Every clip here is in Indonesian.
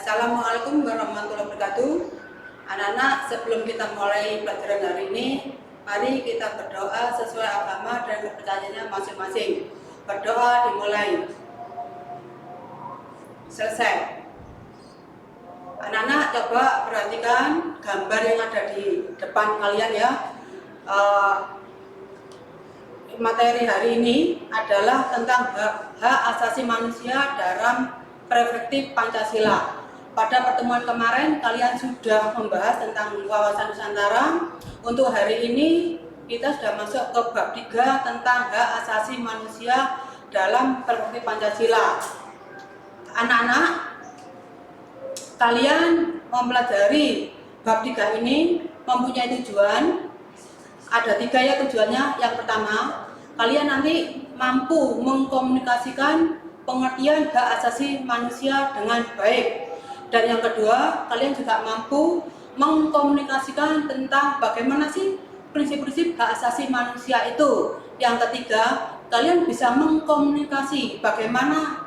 Assalamualaikum warahmatullahi wabarakatuh. Anak-anak, sebelum kita mulai pelajaran hari ini, mari kita berdoa sesuai agama dan kepercayaannya masing-masing. Berdoa dimulai. Selesai. Anak-anak, coba perhatikan gambar yang ada di depan kalian ya. Materi hari ini adalah tentang hak asasi manusia dalam perspektif Pancasila. Pada pertemuan kemarin kalian sudah membahas tentang wawasan Nusantara. Untuk hari ini kita sudah masuk ke bab 3 tentang hak asasi manusia dalam perspektif Pancasila. Anak-anak, kalian mempelajari bab 3 ini mempunyai tujuan. Ada 3 ya tujuannya. Yang pertama, kalian nanti mampu mengkomunikasikan pengertian hak asasi manusia dengan baik. Dan yang kedua, kalian juga mampu mengkomunikasikan tentang bagaimana sih prinsip-prinsip hak asasi manusia itu. Yang ketiga, kalian bisa mengkomunikasi bagaimana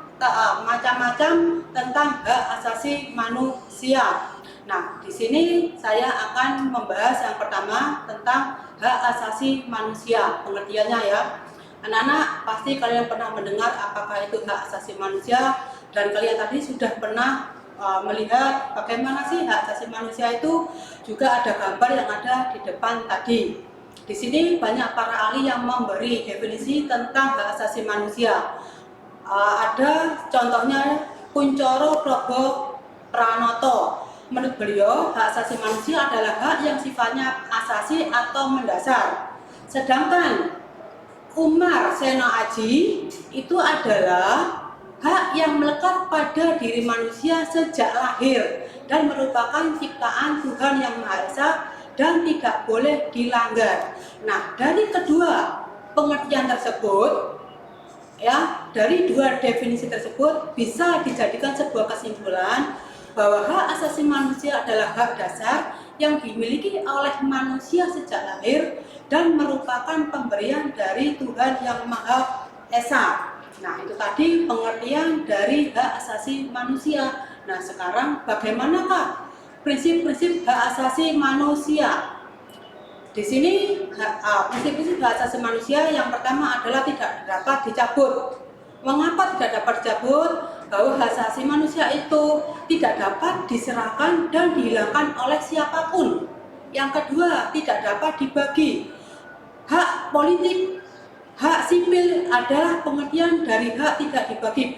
macam-macam tentang hak asasi manusia. Nah, di sini saya akan membahas yang pertama tentang hak asasi manusia, pengertiannya ya. Anak-anak, pasti kalian pernah mendengar apakah itu hak asasi manusia, dan kalian tadi sudah pernah melihat bagaimana sih hak asasi manusia itu. Juga ada gambar yang ada di depan tadi. Di sini banyak para ahli yang memberi definisi tentang hak asasi manusia. Ada contohnya Kuncoro Progo Pranoto. Menurut beliau, hak asasi manusia adalah hak yang sifatnya asasi atau mendasar. Sedangkan Umar Seno Aji itu adalah hak yang melekat pada diri manusia sejak lahir dan merupakan ciptaan Tuhan yang Maha Esa dan tidak boleh dilanggar. Nah, dari kedua pengertian tersebut, ya, dari dua definisi tersebut bisa dijadikan sebuah kesimpulan bahwa hak asasi manusia adalah hak dasar yang dimiliki oleh manusia sejak lahir dan merupakan pemberian dari Tuhan yang Maha Esa. Nah, itu tadi pengertian dari hak asasi manusia. Nah, sekarang bagaimanakah prinsip-prinsip hak asasi manusia? Di sini prinsip-prinsip hak asasi manusia yang pertama adalah tidak dapat dicabut. Mengapa tidak dapat dicabut? Bahwa hak asasi manusia itu tidak dapat diserahkan dan dihilangkan oleh siapapun. Yang kedua, tidak dapat dibagi. Hak politik, hak sipil adalah pengertian dari hak tidak dibagi.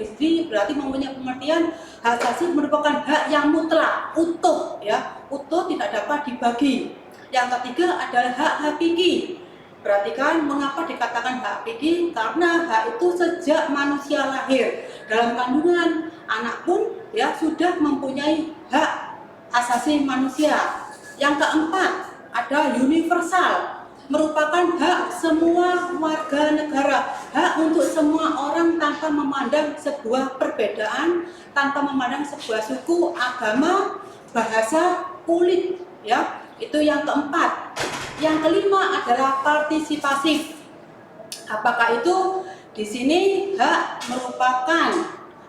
Berarti mempunyai pengertian hak asasi merupakan hak yang mutlak, utuh ya, utuh tidak dapat dibagi. Yang ketiga adalah hak hakiki. Perhatikan mengapa dikatakan hak hakiki, karena hak itu sejak manusia lahir dalam kandungan anak pun ya sudah mempunyai hak asasi manusia. Yang keempat ada universal, merupakan hak semua warga negara, hak untuk semua orang tanpa memandang sebuah perbedaan, tanpa memandang sebuah suku, agama, bahasa, kulit ya. Itu yang keempat. Yang kelima adalah partisipasi. Apakah itu? Di sini hak merupakan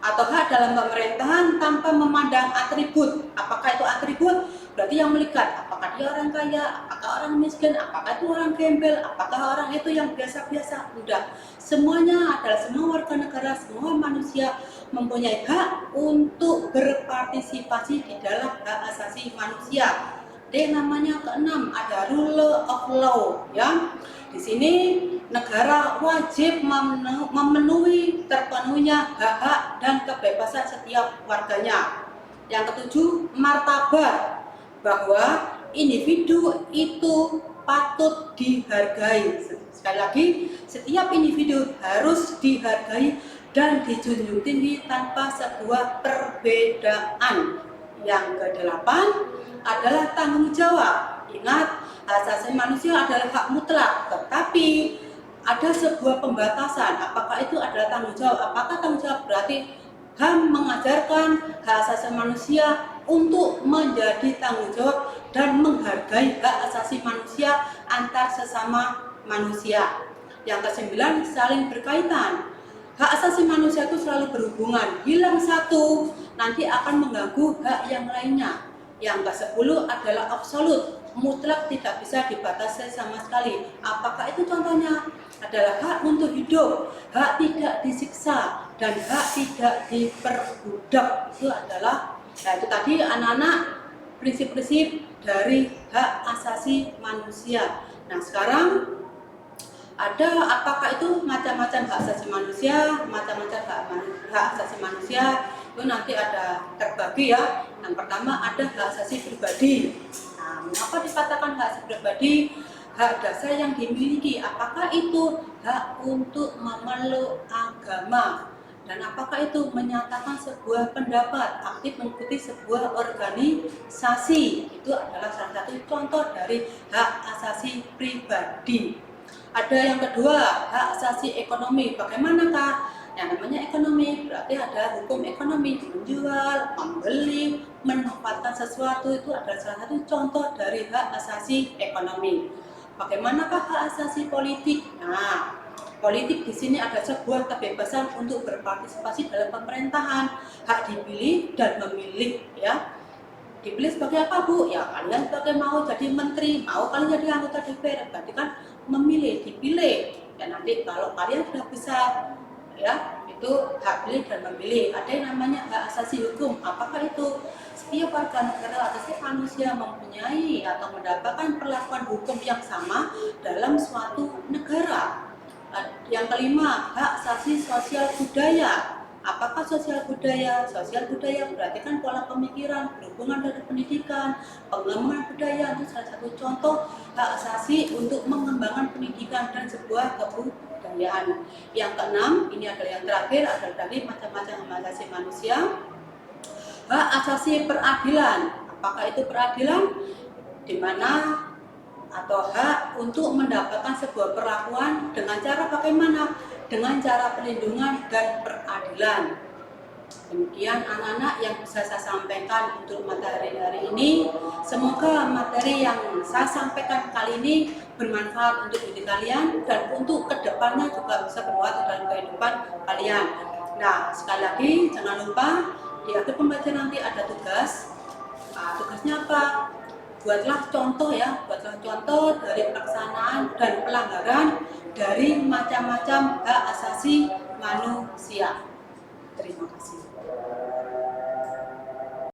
atau hak dalam pemerintahan tanpa memandang atribut. Apakah itu atribut? Berarti yang melihat apakah dia orang kaya, apakah orang miskin, apakah itu orang gembel, apakah orang itu yang biasa-biasa. Udah, semuanya adalah semua warga negara, semua manusia mempunyai hak untuk berpartisipasi di dalam hak asasi manusia. D namanya keenam ada rule of law ya. Di sini negara wajib terpenuhinya hak-hak dan kebebasan setiap warganya. Yang ketujuh, martabat, bahwa individu itu patut dihargai. Sekali lagi, setiap individu harus dihargai dan dijunjung tinggi tanpa sebuah perbedaan. Yang kedelapan adalah tanggung jawab. Ingat, hak asasi manusia adalah hak mutlak, tetapi ada sebuah pembatasan. Apakah itu adalah tanggung jawab? Apakah tanggung jawab berarti HAM mengajarkan hak asasi manusia untuk menjadi tanggung jawab dan menghargai hak asasi manusia antar sesama manusia. Yang kesembilan, saling berkaitan. hak asasi manusia itu selalu berhubungan. Hilang satu, nanti akan mengganggu hak yang lainnya. Yang ke-10 adalah absolut, mutlak tidak bisa dibatasi sama sekali. Apakah itu contohnya? Adalah hak untuk hidup, hak tidak disiksa, dan hak tidak diperbudak. Itu adalah, nah itu tadi anak-anak prinsip-prinsip dari hak asasi manusia. Nah sekarang ada apakah itu macam-macam hak asasi manusia, macam-macam hak asasi manusia itu nanti ada terbagi ya. Yang pertama ada hak asasi pribadi. Nah, mengapa dikatakan hak asasi pribadi? Hak dasar yang dimiliki, apakah itu hak untuk memeluk agama, dan apakah itu menyatakan sebuah pendapat, aktif mengikuti sebuah organisasi. Itu adalah salah satu contoh dari hak asasi pribadi. Ada yang kedua, hak asasi ekonomi. Bagaimanakah? Yang namanya ekonomi berarti ada hukum ekonomi, menjual, membeli, memanfaatkan sesuatu, itu adalah salah satu contoh dari hak asasi ekonomi. Bagaimanakah hak asasi politik? Nah, politik di sini ada sebuah kebebasan untuk berpartisipasi dalam pemerintahan, hak dipilih dan memilih, ya. Dipilih sebagai apa, Bu? Ya, kalian sebagai mau jadi menteri, mau kalian jadi anggota DPR, berarti kan memilih, dipilih. Ya nanti kalau kalian sudah bisa, ya, itu hak pilih dan memilih. Ada yang namanya hak asasi hukum. Apakah itu? Setiap warga negara atau setiap manusia mempunyai atau mendapatkan perlakuan hukum yang sama dalam suatu negara. Yang kelima, hak asasi sosial budaya. Apakah sosial budaya? Sosial budaya berarti kan pola pemikiran, berhubungan dengan pendidikan, pengembangan budaya. Itu salah satu contoh hak asasi untuk mengembangkan pendidikan dan sebuah kebudayaan. Yang keenam, ini adalah yang terakhir, adalah dari macam-macam hak asasi manusia. Hak asasi peradilan. Apakah itu peradilan? Di mana atau hak untuk mendapatkan sebuah perlakuan dengan cara bagaimana? Dengan cara perlindungan dan peradilan. Demikian anak-anak yang bisa saya sampaikan untuk materi hari ini. Semoga materi yang saya sampaikan kali ini bermanfaat untuk diri kalian dan untuk kedepannya juga bisa bermanfaat dalam kehidupan kalian. Nah, sekali lagi jangan lupa di akhir pembelajaran nanti ada tugas. Nah, tugasnya apa? Buatlah contoh ya, buatlah contoh dari pelaksanaan dan pelanggaran dari macam-macam hak asasi manusia. Terima kasih.